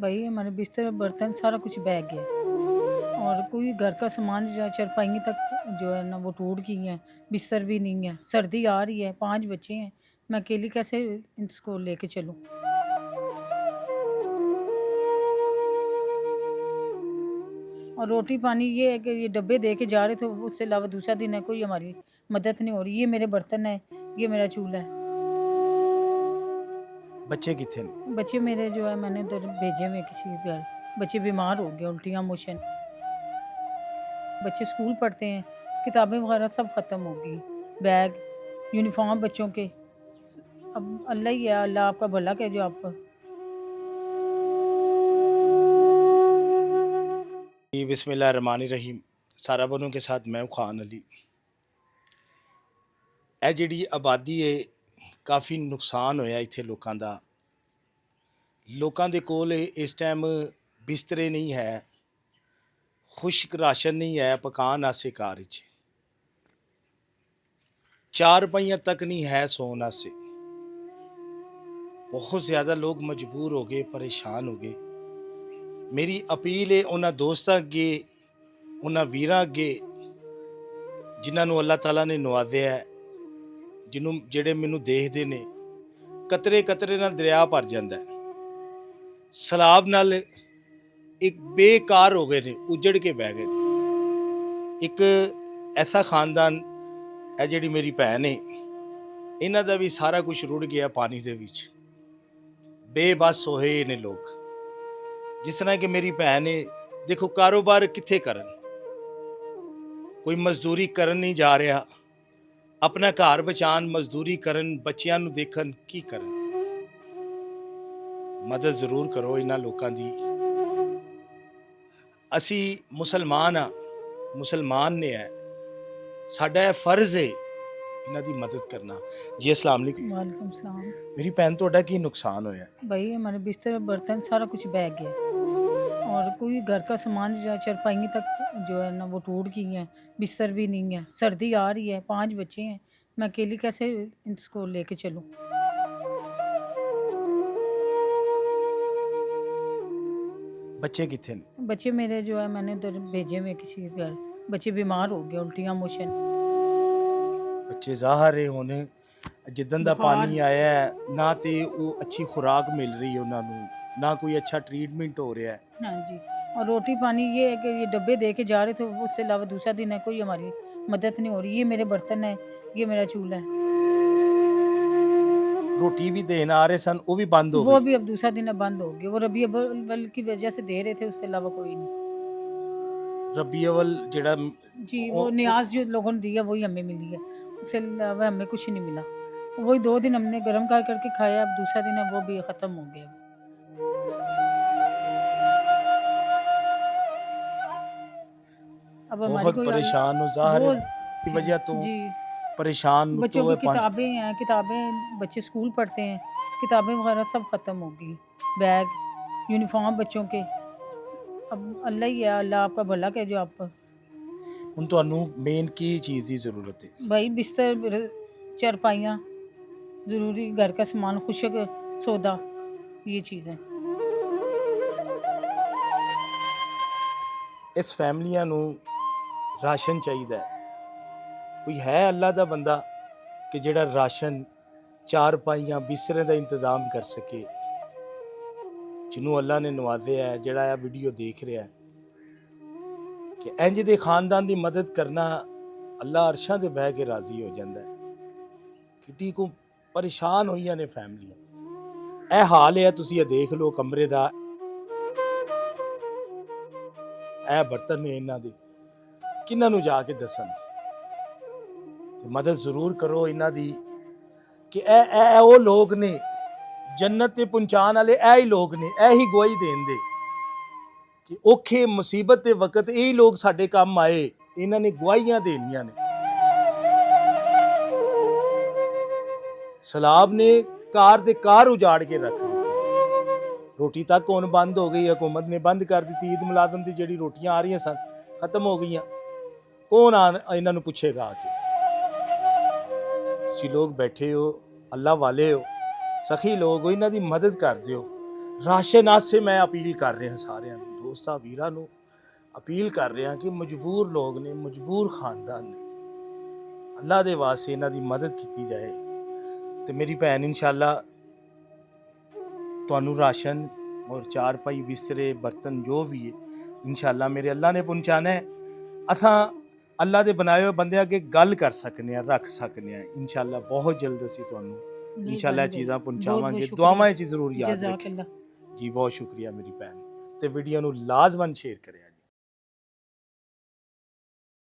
भाई हमारे बिस्तर बर्तन सारा कुछ बह गया और कोई घर का सामान या चारपाई तक जो है ना वो टूट गई हैं। बिस्तर भी नहीं है, सर्दी आ रही है, 5 बच्चे हैं, मैं अकेली कैसे इसको लेके चलूँ। और रोटी पानी ये है कि ये डब्बे दे के जा रहे थे, उससे अलावा दूसरा दिन है, कोई हमारी मदद नहीं हो रही। ये मेरे बर्तन है, ये मेरा चूल्हा है। बच्चे कितने ने? बच्चे मेरे जो है मैंने उधर भेजे हुए किसी के घर। बच्चे बीमार हो गए, उल्टियाँ मोशन। बच्चे स्कूल पढ़ते हैं, किताबें वगैरह सब ख़त्म हो गई, बैग, यूनिफ़ॉर्म बच्चों के। अब अल्लाह ही है, अल्लाह आपका भला करे जो आप। बिस्मिल्लाहिर्रहमानिर्रहीम। सारा बनों के साथ मैं खान अली। ਇਹ ਜਿਹੜੀ ਆਬਾਦੀ ਹੈ ਕਾਫੀ ਨੁਕਸਾਨ ਹੋਇਆ ਇੱਥੇ ਲੋਕਾਂ ਦਾ। ਲੋਕਾਂ ਦੇ ਕੋਲ ਇਸ ਟਾਈਮ ਬਿਸਤਰੇ ਨਹੀਂ ਹੈ, ਖੁਸ਼ਕ ਰਾਸ਼ਨ ਨਹੀਂ ਹੈ ਪਕਾਉਣ ਵਾਸਤੇ ਘਰ ਵਿੱਚ, ਚਾਰਪਾਈਆਂ ਤੱਕ नहीं है सोने वास्ते। बहुत ज़्यादा लोग मजबूर हो गए, परेशान हो गए। मेरी अपील है उन्होंने दोस्तों अगे, उन्होंने वीरां अगे जिन्होंने अल्लाह ताला ने नवाज़िया है, जिन्हों जेड़े मैनू देखते ने, कतरे कतरे नाल दरिया भर जाता है, सैलाब नाल एक बेकार हो गए ने, उजड़ के बह गए ने। एक ऐसा खानदान है जिहड़ी मेरी भैन है, इन्हां दा भी सारा कुछ रुड़ गया पानी दे विच, बेबस होए ने लोग। जिस तरह कि मेरी भैन है, देखो कारोबार कित्थे करन, कोई मजदूरी करन नहीं जा रहा, अपना घर बचान मजदूरी करन, बच्चियां नूं देखन, की करन। मदद जरूर करो इन्हां लोकां दी। असी मुसलमान हाँ, मुसलमान ने है, साडा यह फर्ज है इन्हां दी मदद करना। जी अस्सलाम वालेकुम। वालेकुम सलाम। मेरी भैन तुहाडा की नुकसान होया? भाई हमारे बिस्तर बर्तन सारा कुछ बह गया और कोई घर का सामान या चारपाई तक जो है ना वो टूट गई हैं। बिस्तर भी नहीं है, सर्दी आ रही है, 5 बच्चे हैं, मैं अकेली कैसे इसको लेके चलूँ। बच्चे कितने ने? बच्चे मेरे जो है मैंने उधर भेजे हुए किसी के घर। बच्चे बीमार हो गए, उल्टियाँ मोशन। बच्चे ज़ाहिर है हुण जिदन दा बुखार। पानी आया है, ना तो वो अच्छी खुराक मिल रही है उन्होंने, ना कोई अच्छा ट्रीटमेंट हो रहा है। हाँ जी। और रोटी पानी ये है कि ये डब्बे दे के जा रहे थे, उससे अलावा दूसरा दिन है, कोई हमारी मदद नहीं हो रही। ये मेरे बर्तन है, ये मेरा चूल्हा है। रोटी भी देना आ रहे सन, वो भी बंद हो वो गई। भी अब दूसरा दिन बंद हो गया। वो रबी अव्वल की वजह से दे रहे थे, उससे अलावा कोई नहीं। रबी अव्वल जेड़ा जी, वो न्याज जो लोगों ने दिया वही हमें मिली है, उससे अलावा हमें कुछ नहीं मिला। वही 2 दिन हमने गर्म कर करके खाया, अब दूसरा दिन है वो भी ख़त्म हो गया। अब हमारी बहुत कोई परेशान हो, ज़ाहिर वो की वजह तो जी, परेशान बच्चों तो की है। किताबें हैं, किताबें बच्चे स्कूल पढ़ते हैं, किताबें वगैरह सब ख़त्म हो गई, बैग, यूनिफ़ॉर्म बच्चों के। अब अल्लाह ही है, अल्लाह आपका भला करे जो आप। हुण तुहानू मेन की चीज़ की ज़रूरत है? भाई बिस्तर, चारपाइयाँ, ज़रूरी घर का सामान, खुशक सौदा, ये चीज़ें। इस फैमिलियां नू राशन चाहिए। कोई है अल्लाह दा बंदा कि जेड़ा राशन, चारपाइयां, बिस्तरे का इंतज़ाम कर सके, जिन्हों अल्लाह ने नवाज़िया है, जेड़ा यह वीडियो देख रहा है, कि इंज दे खानदान की मदद करना, अल्लाह अरशां ते बह के राजी हो जाता है। किड्डी को परेशान होईयां ने फैमिलियां। यह हाल है, तुसीं ये देख लो कमरे का, यह बर्तन ने इन्हां दे, किन्हां नूं जाके दसन। मदद जरूर करो इन्हां दी कि ए वो लोग ने जन्नत ते पहुंचाने वाले, ए ही लोग ने, ए ही गवाही देंदे कि औखे मुसीबत के वक्त यही लोग साडे काम आए, इन्हां ने गवाहियां देनियां ने। सैलाब ने कार दे कार उजाड़ के रख दी, रोटी तक हुण बंद हो गई, हुकूमत ने बंद कर दी। ईद मुलादम की जिहड़ी रोटियां आ रही सन खत्म हो गई। कौन इन्हां नूं पुछेगा आके? तुसीं लोग बैठे हो, अल्लाह वाले हो, सखी लोग हो, इन्हां दी मदद कर दिओ। ਰਾਸ਼ਨ ਆਸੇ ਮੈਂ ਅਪੀਲ ਕਰ ਰਿਹਾ ਸਾਰਿਆਂ ਨੂੰ, ਦੋਸਤਾਂ ਵੀਰਾਂ ਨੂੰ ਅਪੀਲ ਕਰ ਰਿਹਾ ਕਿ ਮਜਬੂਰ ਲੋਕ ਨੇ, ਮਜਬੂਰ ਖਾਨਦਾਨ ਨੇ, ਅੱਲਾ ਦੇ ਵਾਸਤੇ ਇਹਨਾਂ ਦੀ ਮਦਦ ਕੀਤੀ ਜਾਏ। ਤੇ ਮੇਰੀ ਭੈਣ ਇਨਸ਼ਾਅੱਲਾ ਤੁਹਾਨੂੰ ਰਾਸ਼ਨ ਔਰ ਚਾਰਪਾਈ ਬਿਸਤਰੇ ਬਰਤਨ ਜੋ ਵੀ ਹੈ ਇਨਸ਼ਾਅੱਲਾ ਮੇਰੇ ਅੱਲਾ ਨੇ ਪਹੁੰਚਾਣਾ ਹੈ। ਅਸਾਂ ਅੱਲਾ ਦੇ ਬਣਾਏ ਹੋਏ ਬੰਦੇ ਅੱਗੇ ਗੱਲ ਕਰ ਸਕਨੇ ਆ, ਰੱਖ ਸਕਨੇ ਆ। ਇਨਸ਼ਾਅੱਲਾ ਬਹੁਤ ਜਲਦ ਅਸੀਂ ਤੁਹਾਨੂੰ ਇਨਸ਼ਾਅੱਲਾ ਚੀਜ਼ਾਂ ਪਹੁੰਚਾਵਾਂਗੇ। ਦੁਆਵਾਂ 'ਚ ਜ਼ਰੂਰ ਯਾਦ ਰੱਖਿਓ ਜਜ਼ਾਕੱਲਾ। ਜੀ। ਬਹੁਤ ਸ਼ੁਕਰੀਆ ਮੇਰੀ ਭੈਣ, ਤੇ ਵੀਡੀਓ ਨੂੰ ਲਾਜ਼ਮਨ ਸ਼ੇਅਰ ਕਰਿਆ।